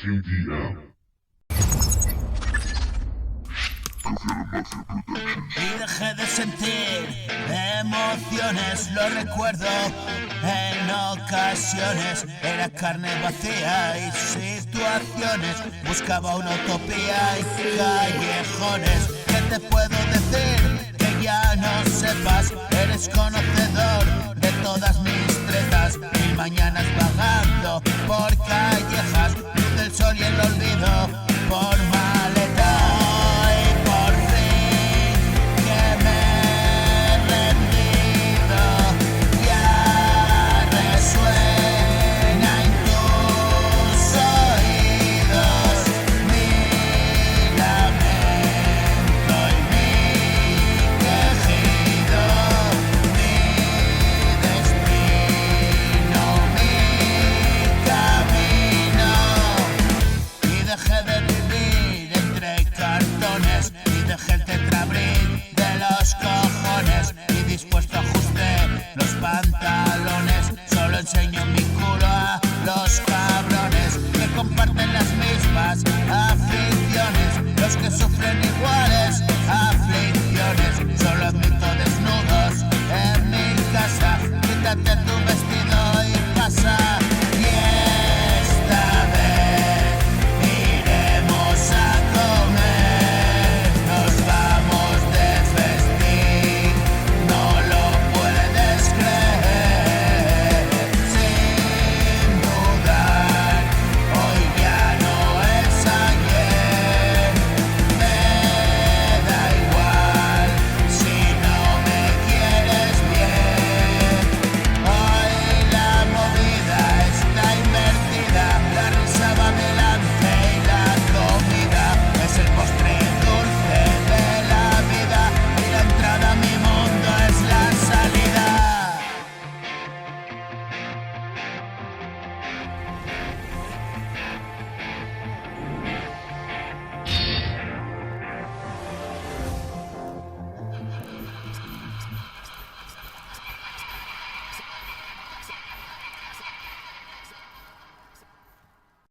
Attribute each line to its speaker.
Speaker 1: KDM.
Speaker 2: Y dejé de sentir emociones, lo recuerdo en ocasiones. Era carne vacía y situaciones, buscaba una utopía y callejones. ¿Qué te puedo decir? Que ya no sepas, eres conocedor de todas mis tretas. Mil mañanas vagando por callejas, luz del sol y el olvido por maleta. Dejé de vivir entre cartones y dejé el tetrabric de los cojones. Y dispuesto ajusté los pantalones, solo enseño mi culo a los cabrones que comparten las mismas aficiones, los que sufren iguales aflicciones. Solo admito desnudos en mi casa, quítate tu vestido y pasa.